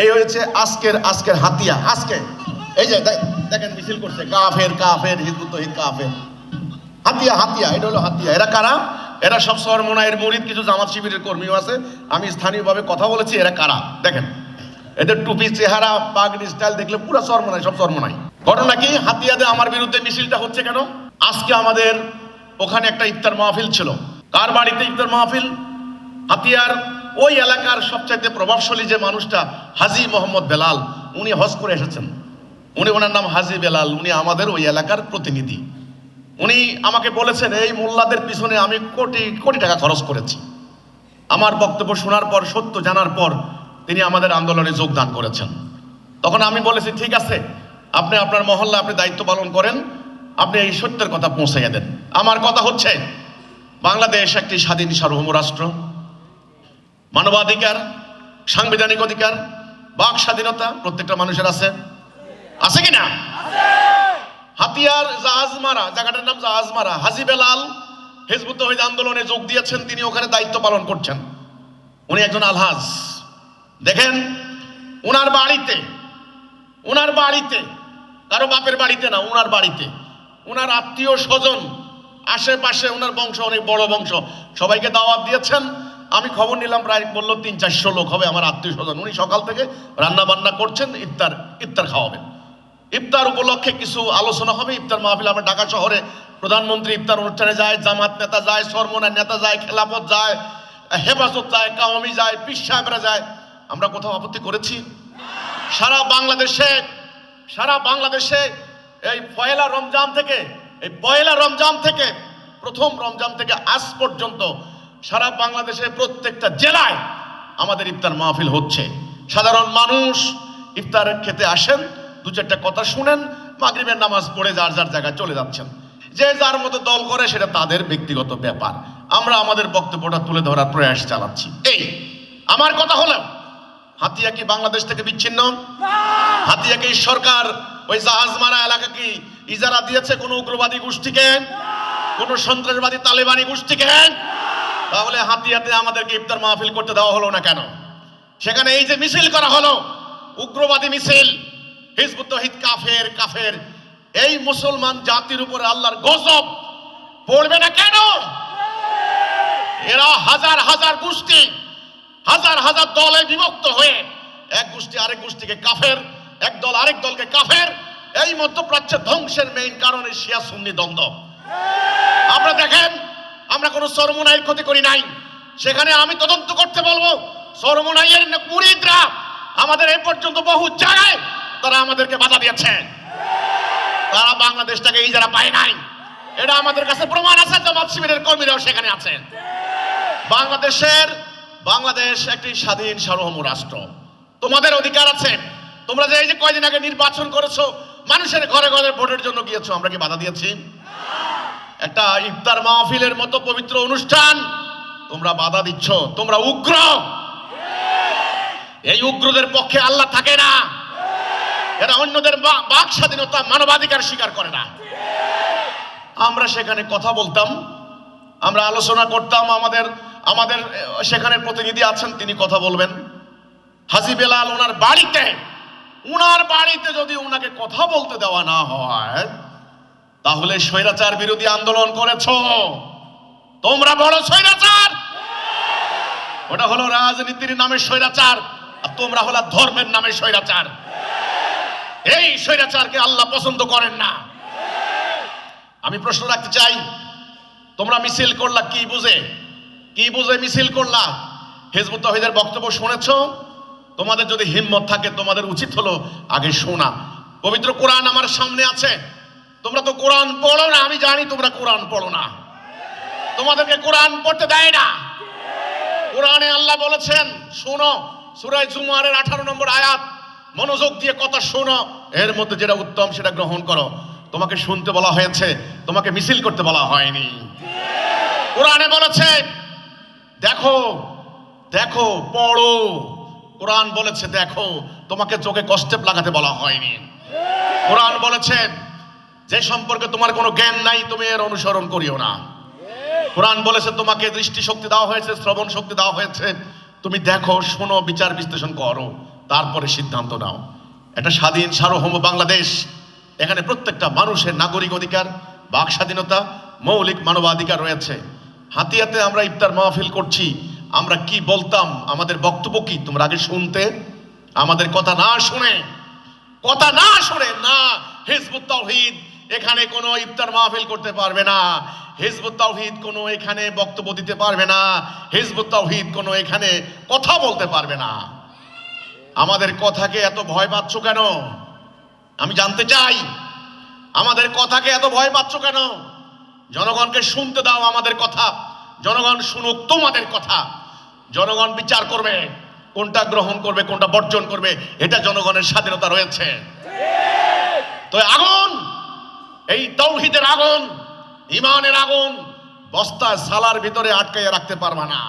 এই হয়েছে আজকের হাতিয়া। আজকে এই যে দেখেন মিছিল করছে কাফের হিজবুত তৌহিদ কাফের, হাতিয়া এটা হলো হাতিয়া। এরা কারা? এরা সব চরমোনাইয়ের মুরিদ, কিছু জামাত শিবিরের কর্মীও আছে। আমি স্থানীয়ভাবে কথা বলেছি, এরা কারা দেখেন, এদের টুপি, চেহারা, পাগড়ি স্টাইল দেখলে পুরো চরমোনাই, সব চরমোনাই। ঘটনা কি? হাতিয়াতে আমার বিরুদ্ধে মিছিলটা হচ্ছে কেন? আজকে আমাদের ওখানে একটা ইফতার মাহফিল ছিল। কার বাড়িতে ইফতার মাহফিল? হাতিয়ার ওই এলাকার সবচাইতে প্রভাবশালী যে মানুষটা, হাজী মোহাম্মদ বেলাল, উনি হজ করে এসেছেন। ওনার নাম হাজী বেলাল, উনি আমাদের ওই এলাকার প্রতিনিধি। উনি আমাকে বলেছেন এই মোল্লাদের পিছনে আমি কোটি কোটি টাকা খরচ করেছি। আমার বক্তব্য শোনার পর, সত্য জানার পর তিনি আমাদের আন্দোলনে যোগদান করেছেন। তখন আমি বলেছি ঠিক আছে, আপনি আপনার মহল্লা আপনি দায়িত্ব পালন করেন, আপনি এই সত্যের কথা পৌঁছাইয়া দেন। আমার কথা হচ্ছে বাংলাদেশ একটি স্বাধীন সার্বভৌম রাষ্ট্র, মানবাধিকার, সাংবিধানিক অধিকার, বাক স্বাধীনতা প্রত্যেকটা মানুষের আছে, আছে কিনা? হাতিয়ার জাহাজমারা, জায়গাটার নাম জাহাজমারা, হাজী বেলাল হিজবুত তৌহিদ আন্দোলনে যোগ দিয়েছেন, তিনি ওখানে দায়িত্ব পালন করছেন। উনি একজন আলহাজ। দেখেন ওনার বাড়িতে কারো বাপের বাড়িতে না, ওনার বাড়িতে ওনার আত্মীয় স্বজন, আশেপাশে ওনার বংশ অনেক বড় বংশ, সবাইকে দাওয়াত দিয়েছেন। আমি খবর নিলাম প্রায় বললো 300-400 লোক হবে আমার আত্মীয় স্বজন। উনি সকাল থেকে রান্না বান্না করছেন, ইফতার খাওয়াবেন। ইফতার উপলক্ষে কিছু আলোচনা হবে, ইফতার মাহফিল। আমরা ঢাকা শহরে প্রধানমন্ত্রী ইফতার অনুষ্ঠানে যায়, জামাত নেতা যায়, চরমোনাই নেতা যায়, খেলাফত যায়, হেফাজত যায়, কাওমি যায়, পীর সাহেবরা যায়। আমরা কোথাও আপত্তি করেছি? সারা বাংলাদেশে এই পয়লা রমজান থেকে প্রথম রমজান থেকে আজ পর্যন্ত সারা বাংলাদেশে প্রত্যেকটা জেলায় আমাদের ইফতার মাহফিল হচ্ছে। সাধারণ মানুষ ইফতার খেতে আসেন, 2-4টা কথা শুনেন, মাগরিবের নামাজ পড়ে যার যার জায়গায় চলে যাচ্ছেন। যে যার মতো দল করে সেটা তাদের ব্যক্তিগত ব্যাপার। আমরা আমাদের বক্তব্যটা তুলে ধরার প্রয়াস চালাচ্ছি। এই আমার কথা হলো, হাতিয়া কি বাংলাদেশ থেকে বিচ্ছিন্ন? হাতিয়া কি সরকার ওই জাহাজমারা এলাকা কি ইজারা দিয়েছে কোনো উগ্রবাদী গোষ্ঠীকে, কোনো সন্ত্রাসবাদী তালেবানি গোষ্ঠীকে? তাহলে হাতিয়াতে আমাদেরকে ইফতার মাহফিল করতে দেওয়া হলো না কেন? সেখানে এই যে মিছিল করা হলো, উগ্রবাদী মিছিল, হিজবুত তৌহিদ কাফের, এই মুসলমান জাতির উপরে আল্লাহর গজব পড়বে না কেন? এরা হাজার গোষ্ঠী, হাজার দলে বিভক্ত হয়ে এক গোষ্ঠী আরেক গোষ্ঠীকে কাফের, এক দল আরেক দলকে কাফের। এই মধ্যপ্রাচ্যের ধ্বংসের মেইন কারণ শিয়া সুন্নি দ্বন্দ্ব। আপনারা দেখেন, আমরা কোনো চরমোনাইয়ের ক্ষতি করি নাই। সেখানে আমি তদন্ত করতে বলবো, চরমোনাইয়ের মুরিদরা আমাদের এই পর্যন্ত বহু জায়গায় তারা আমাদেরকে বাধা দিয়েছে। তারা বাংলাদেশটাকে ইজারা পায় নাই, এটা আমাদের কাছে প্রমাণ আছে। জামাত শিবিরের কর্মীরাও সেখানে আছেন। বাংলাদেশ একটি স্বাধীন সার্বভৌম রাষ্ট্র, তোমাদের অধিকার আছে। তোমরা যে এই যে কয়দিন আগে নির্বাচন করেছো, মানুষের ঘরে ঘরে ভোটের জন্য গিয়েছো, আমরা কি বাধা দিয়েছি? একটা ইফতার মাহফিলের মতো পবিত্র অনুষ্ঠান তোমরা বাধা দিচ্ছ, তোমরা উগ্র। এই উগ্রদের পক্ষে আল্লাহ থাকে না, এরা অন্যদের বাক স্বাধীনতা, মানবাধিকার স্বীকার করে না। আমরা সেখানে কথা বলতাম, আমরা আলোচনা করতাম, আমাদের সেখানে প্রতিনিধি আছেন, তিনি কথা বলবেন। হাজী বেলাল ওনার বাড়িতে যদি ওনাকে কথা বলতে দেওয়া না হয়, তাহলে স্বৈরাচার বিরোধী আন্দোলন করেছো, তোমরা বড় স্বৈরাচার। ওটা হলো রাজনীতির নামে স্বৈরাচার, আর তোমরা হলো ধর্মের নামে স্বৈরাচার। এই স্বৈরাচারকে আল্লাহ পছন্দ করেন না। আমি প্রশ্ন রাখতে চাই, তোমরা মিছিল করলা কি বুঝে মিছিল করলা? হিজবুত তৌহিদের বক্তব্য শুনেছো? তোমাদের যদি হিম্মত থাকে, তোমাদের উচিত হলো আগে শোনা। পবিত্র কোরআন আমার সামনে আছে, তোমরা তো কোরআন পড়ো না। আমি জানি তোমরা কোরআন পড়ো না, তোমাদেরকে কোরআন পড়তে দেয় না। কোরআনে আল্লাহ বলেছেন, শোনো, সূরা জুমারের 18 নম্বর আয়াত, মনোযোগ দিয়ে কথা শোনো, এর মধ্যে যেটা উত্তম সেটা গ্রহণ করো। তোমাকে শুনতে বলা হয়েছে, তোমাকে মিছিল করতে বলা হয়নি। কোরআনে বলেছে দেখো পড়ো, কোরআন বলেছে দেখো, তোমাকে চোখে কষ্টে লাগাতে বলা হয়নি। কোরআন বলেছে যে সম্পর্কে তোমার কোনো জ্ঞান নাই তুমি এর অনুসরণ করিও না। কোরআন বলেছে তোমাকে দৃষ্টি শক্তি দেওয়া হয়েছে, শ্রবণ শক্তি দেওয়া হয়েছে, তুমি দেখো, শোনো, বিচার বিশ্লেষণ করো। তারপরে সিদ্ধান্ত নাও। একটা স্বাধীন সার্বভৌম বাংলাদেশ, এখানে প্রত্যেকটা মানুষের নাগরিক অধিকার, বাক স্বাধীনতা, মৌলিক মানবাধিকার রয়েছে। হাতিয়াতে আমরা ইফতার মাহফিল করছি, আমরা কি বলতাম, আমাদের বক্তব্য কি তোমরা আগে শুনতে? আমাদের কথা না শুনে না, হিজবুত তাওহীদ এখানে কোনো ইফতার মাহফিল করতে পারবে না, হিজবুত তাওহীদ কোনো এখানে বক্তব্য দিতে পারবে না, হিজবুত তাওহীদ কোনো এখানে কথা বলতে পারবে না। আমাদের কথাকে এত ভয় পাচ্ছ কেন? আমি জানতে চাই, আমাদের কথাকে এত ভয় পাচ্ছ কেন? জনগণকে শুনতে দাও আমাদের কথা, জনগণ শুনুক তোমাদের কথা। জনগণ বিচার করবে কোনটা গ্রহণ করবে, কোনটা বর্জন করবে, এটা জনগণের স্বাধীনতা রয়েছে। তো আগুন, এই তাওহীদের আগুন, ঈমানের আগুন বস্তায় সালার ভিতরে আটকাইয়া রাখতে পারবা না।